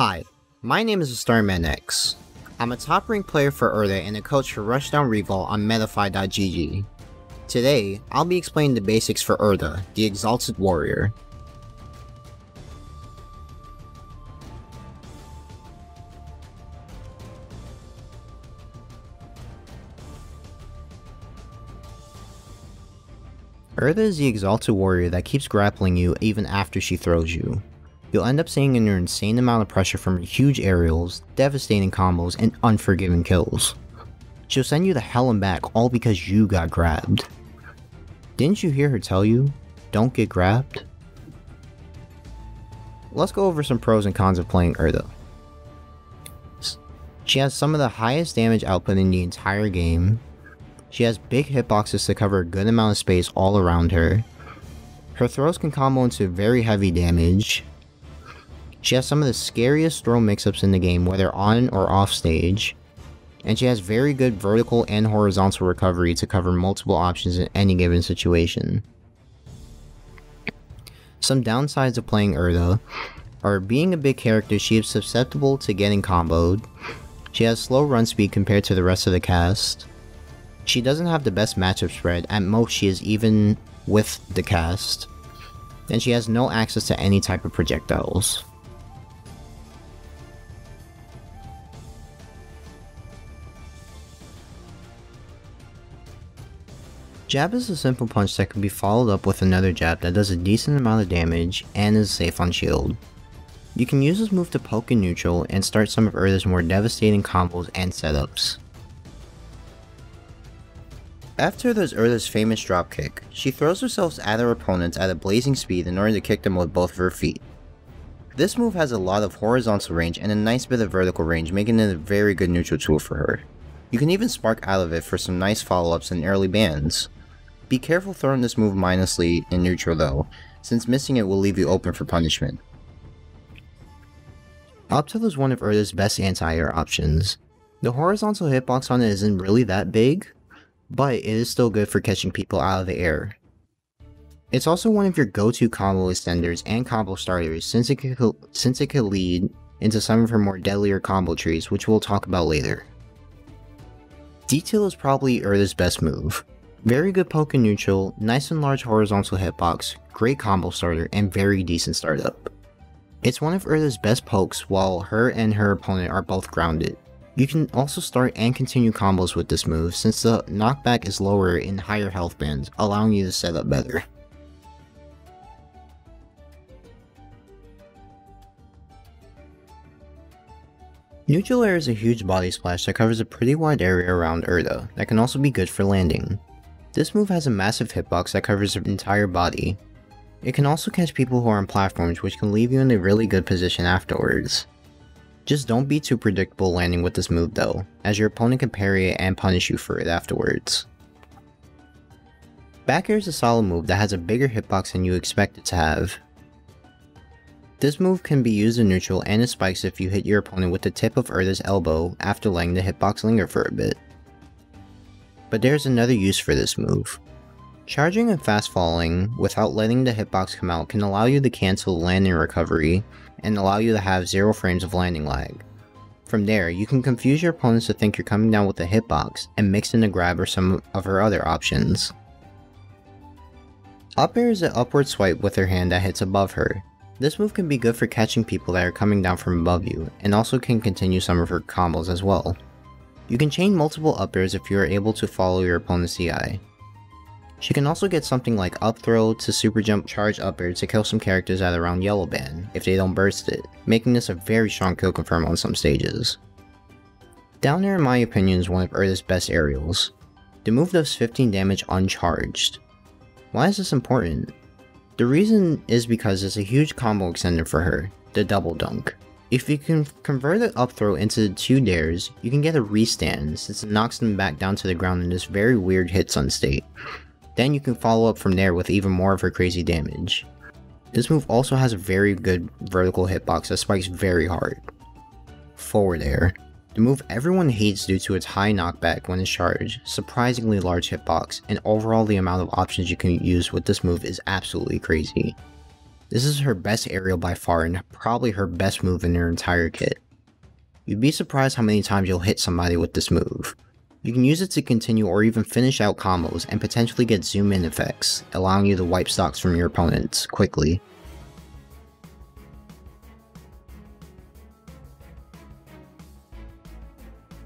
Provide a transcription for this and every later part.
Hi, my name is TheStarmanX. I'm a top-ranked player for Urdah and a coach for Rushdown Revolt on Metafy.gg. Today, I'll be explaining the basics for Urdah, the Exalted Warrior. Urdah is the Exalted Warrior that keeps grappling you even after she throws you. You'll end up seeing an insane amount of pressure from her huge aerials, devastating combos, and unforgiving kills. She'll send you the hell and back all because you got grabbed. Didn't you hear her tell you, don't get grabbed? Let's go over some pros and cons of playing Urdah. She has some of the highest damage output in the entire game. She has big hitboxes to cover a good amount of space all around her. Her throws can combo into very heavy damage. She has some of the scariest throw mix-ups in the game, whether on or off stage. And she has very good vertical and horizontal recovery to cover multiple options in any given situation. Some downsides of playing Urdah are being a big character, she is susceptible to getting comboed. She has slow run speed compared to the rest of the cast. She doesn't have the best matchup spread, at most she is even with the cast. And she has no access to any type of projectiles. Jab is a simple punch that can be followed up with another jab that does a decent amount of damage and is safe on shield. You can use this move to poke in neutral and start some of Urdah's more devastating combos and setups. After there's Urdah's famous dropkick, she throws herself at her opponents at a blazing speed in order to kick them with both of her feet. This move has a lot of horizontal range and a nice bit of vertical range, making it a very good neutral tool for her. You can even spark out of it for some nice follow-ups in early bans. Be careful throwing this move mindlessly in neutral though, since missing it will leave you open for punishment. Up tilt is one of Urdah's best anti-air options. The horizontal hitbox on it isn't really that big, but it is still good for catching people out of the air. It's also one of your go-to combo extenders and combo starters since it could lead into some of her more deadlier combo trees, which we'll talk about later. Detail is probably Urdah's best move. Very good poke in neutral, nice and large horizontal hitbox, great combo starter, and very decent startup. It's one of Urdah's best pokes while her and her opponent are both grounded. You can also start and continue combos with this move since the knockback is lower in higher health bands, allowing you to set up better. Neutral air is a huge body splash that covers a pretty wide area around Urdah that can also be good for landing. This move has a massive hitbox that covers her entire body. It can also catch people who are on platforms, which can leave you in a really good position afterwards. Just don't be too predictable landing with this move though, as your opponent can parry it and punish you for it afterwards. Back air is a solid move that has a bigger hitbox than you expect it to have. This move can be used in neutral and it spikes if you hit your opponent with the tip of Urdah's elbow after letting the hitbox linger for a bit. But there's another use for this move. Charging and fast falling without letting the hitbox come out can allow you to cancel landing recovery and allow you to have 0 frames of landing lag. From there, you can confuse your opponents to think you're coming down with a hitbox and mix in a grab or some of her other options. Up air is an upward swipe with her hand that hits above her. This move can be good for catching people that are coming down from above you, and also can continue some of her combos as well. You can chain multiple up airs if you are able to follow your opponent's CI. She can also get something like up throw to super jump charge up air to kill some characters at around yellow band if they don't burst it, making this a very strong kill confirm on some stages. Down air in my opinion is one of Urdah's best aerials. The move does 15 damage uncharged. Why is this important? The reason is because it's a huge combo extender for her, the double dunk. If you can convert the up throw into 2 dares, you can get a restand since it knocks them back down to the ground in this very weird hit stun state. Then you can follow up from there with even more of her crazy damage. This move also has a very good vertical hitbox that spikes very hard. Forward air. The move everyone hates due to its high knockback when it's charged, surprisingly large hitbox, and overall the amount of options you can use with this move is absolutely crazy. This is her best aerial by far and probably her best move in her entire kit. You'd be surprised how many times you'll hit somebody with this move. You can use it to continue or even finish out combos and potentially get zoom in effects, allowing you to wipe stocks from your opponents quickly.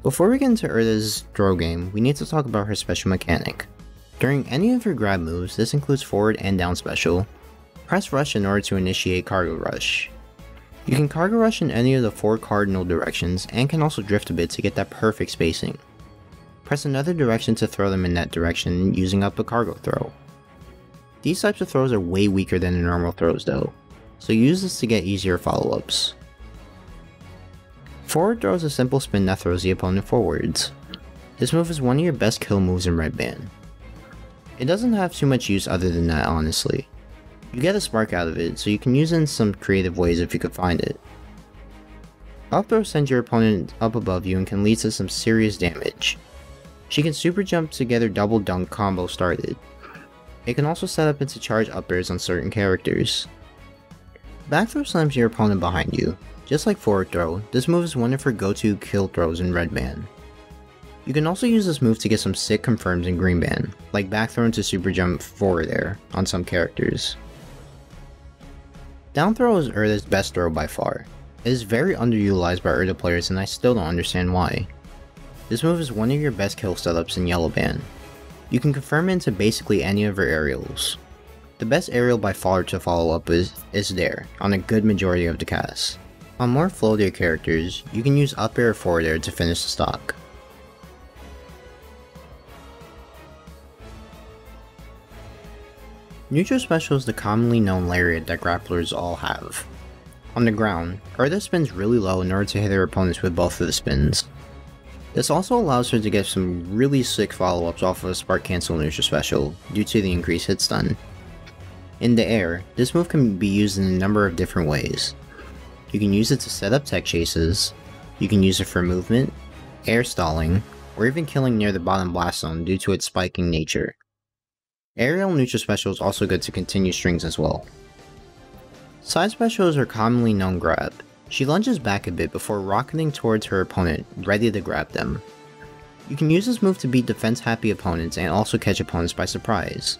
Before we get into Urdah's throw game, we need to talk about her special mechanic. During any of your grab moves, this includes forward and down special, press rush in order to initiate cargo rush. You can cargo rush in any of the 4 cardinal directions and can also drift a bit to get that perfect spacing. Press another direction to throw them in that direction using up a cargo throw. These types of throws are way weaker than the normal throws though, so use this to get easier follow-ups. Forward throw is a simple spin that throws the opponent forwards. This move is one of your best kill moves in Red Band. It doesn't have too much use other than that honestly. You get a spark out of it, so you can use it in some creative ways if you could find it. Up throw sends your opponent up above you and can lead to some serious damage. She can super jump to get her double dunk combo started. It can also set up into charge up airs on certain characters. Back throw slams your opponent behind you. Just like forward throw, this move is one of her go-to kill throws in Red Band. You can also use this move to get some sick confirms in Green Band, like back throw into super jump forward air on some characters. Down throw is Urdah's best throw by far. It is very underutilized by Urdah players and I still don't understand why. This move is one of your best kill setups in Yellow Band. You can confirm it into basically any of her aerials. The best aerial by far to follow up is there, on a good majority of the cast. On more floatier characters, you can use up air or forward air to finish the stock. Neutral special is the commonly known lariat that grapplers all have. On the ground, Urdah spins really low in order to hit her opponents with both of the spins. This also allows her to get some really sick follow-ups off of a spark cancel neutral special due to the increased hit stun. In the air, this move can be used in a number of different ways. You can use it to set up tech chases, you can use it for movement, air stalling, or even killing near the bottom blast zone due to its spiking nature. Aerial neutral special is also good to continue strings as well. Side specials are commonly known grab. She lunges back a bit before rocketing towards her opponent, ready to grab them. You can use this move to beat defense happy opponents and also catch opponents by surprise.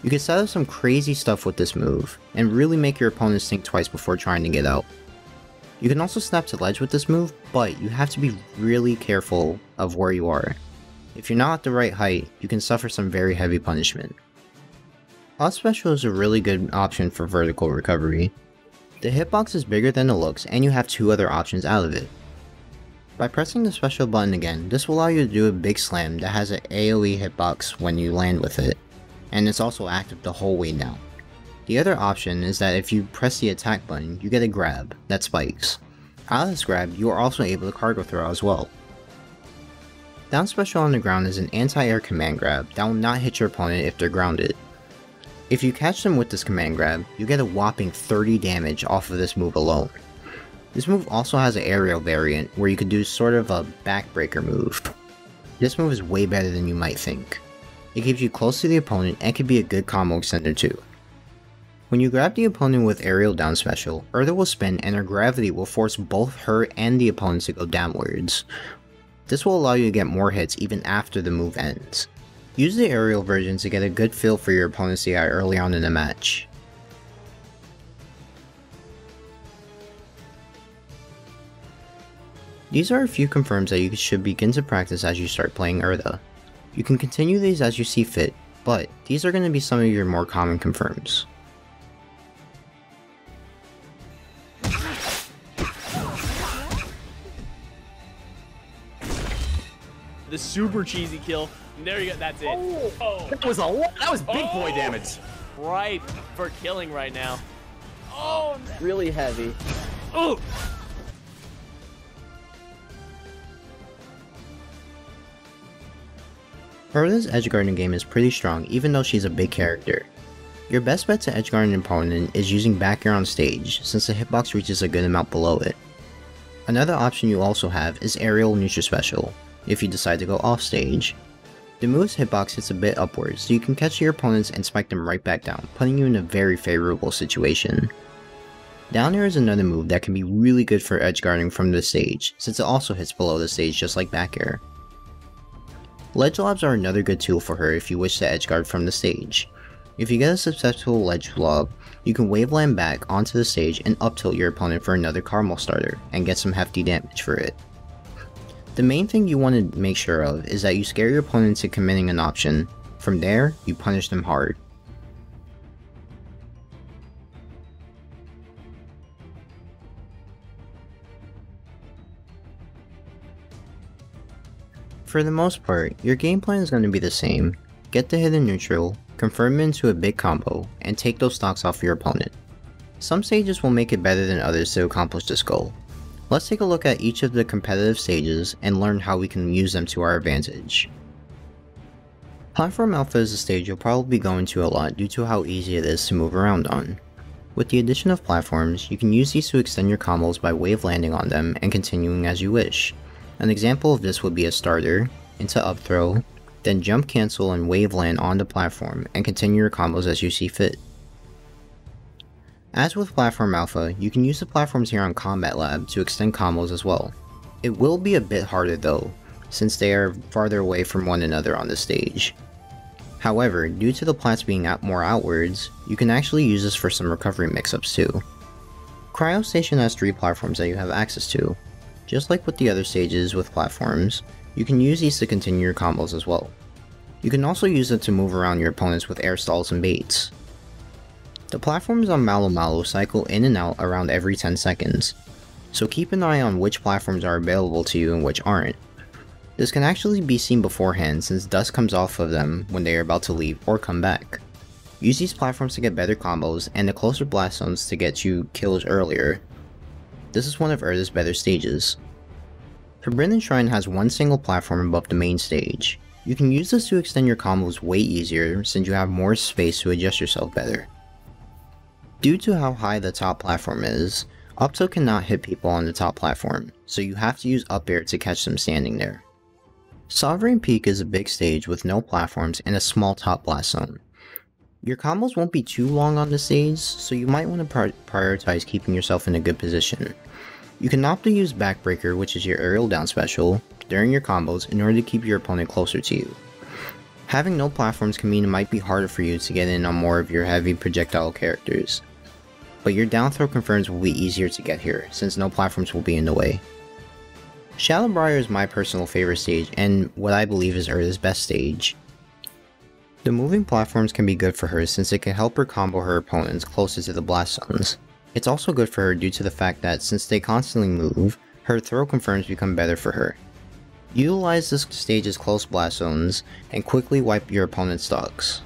You can set up some crazy stuff with this move, and really make your opponents think twice before trying to get out. You can also snap to ledge with this move, but you have to be really careful of where you are. If you're not at the right height, you can suffer some very heavy punishment. Off special is a really good option for vertical recovery. The hitbox is bigger than it looks and you have 2 other options out of it. By pressing the special button again, this will allow you to do a big slam that has an AoE hitbox when you land with it, and it's also active the whole way down. The other option is that if you press the attack button, you get a grab that spikes. Out of this grab, you are also able to cargo throw as well. Down special on the ground is an anti-air command grab that will not hit your opponent if they're grounded. If you catch them with this command grab, you get a whopping 30 damage off of this move alone. This move also has an aerial variant where you could do sort of a backbreaker move. This move is way better than you might think. It keeps you close to the opponent and can be a good combo extender too. When you grab the opponent with aerial down special, Urdah will spin and her gravity will force both her and the opponent to go downwards. This will allow you to get more hits even after the move ends. Use the aerial version to get a good feel for your opponent's CI early on in the match. These are a few confirms that you should begin to practice as you start playing Urdah. You can continue these as you see fit, but these are going to be some of your more common confirms. The super cheesy kill. There you go. That's it. Oh, that was a lot. That was big boy damage. Right for killing right now. Oh, Really heavy. oh. Urdah's edgeguarding game is pretty strong even though she's a big character. Your best bet to edgeguard an opponent is using back air on stage since the hitbox reaches a good amount below it. Another option you also have is aerial neutral special, if you decide to go off stage. The move's hitbox hits a bit upwards, so you can catch your opponents and spike them right back down, putting you in a very favorable situation. Down air is another move that can be really good for edge guarding from the stage, since it also hits below the stage just like back air. Ledge lobs are another good tool for her if you wish to edge guard from the stage. If you get a successful ledge lob, you can waveland back onto the stage and up tilt your opponent for another caramel starter, and get some hefty damage for it. The main thing you want to make sure of is that you scare your opponent into committing an option. From there, you punish them hard. For the most part, your game plan is going to be the same. Get the hidden neutral, confirm it into a big combo, and take those stocks off your opponent. Some stages will make it better than others to accomplish this goal. Let's take a look at each of the competitive stages and learn how we can use them to our advantage. Platform Alpha is a stage you'll probably be going to a lot due to how easy it is to move around on. With the addition of platforms, you can use these to extend your combos by wave landing on them and continuing as you wish. An example of this would be a starter, into up throw, then jump cancel and wave land on the platform and continue your combos as you see fit. As with Platform Alpha, you can use the platforms here on Combat Lab to extend combos as well. It will be a bit harder though, since they are farther away from one another on the stage. However, due to the plats being more outwards, you can actually use this for some recovery mix-ups too. Cryo Station has 3 platforms that you have access to. Just like with the other stages with platforms, you can use these to continue your combos as well. You can also use it to move around your opponents with air stalls and baits. The platforms on Malo Malo cycle in and out around every 10 seconds, so keep an eye on which platforms are available to you and which aren't. This can actually be seen beforehand since dust comes off of them when they are about to leave or come back. Use these platforms to get better combos and the closer blast zones to get you kills earlier. This is one of Urdah's better stages. Forbidden Shrine has one single platform above the main stage. You can use this to extend your combos way easier since you have more space to adjust yourself better. Due to how high the top platform is, up tilt cannot hit people on the top platform, so you have to use up air to catch them standing there. Sovereign Peak is a big stage with no platforms and a small top blast zone. Your combos won't be too long on the stage, so you might want to prioritize keeping yourself in a good position. You can opt to use Backbreaker, which is your aerial down special, during your combos in order to keep your opponent closer to you. Having no platforms can mean it might be harder for you to get in on more of your heavy projectile characters. But your down throw confirms will be easier to get here, since no platforms will be in the way. Shadowbriar is my personal favorite stage and what I believe is Urdah's best stage. The moving platforms can be good for her since it can help her combo her opponents closer to the blast zones. It's also good for her due to the fact that since they constantly move, her throw confirms become better for her. Utilize this stage's close blast zones and quickly wipe your opponent's stocks.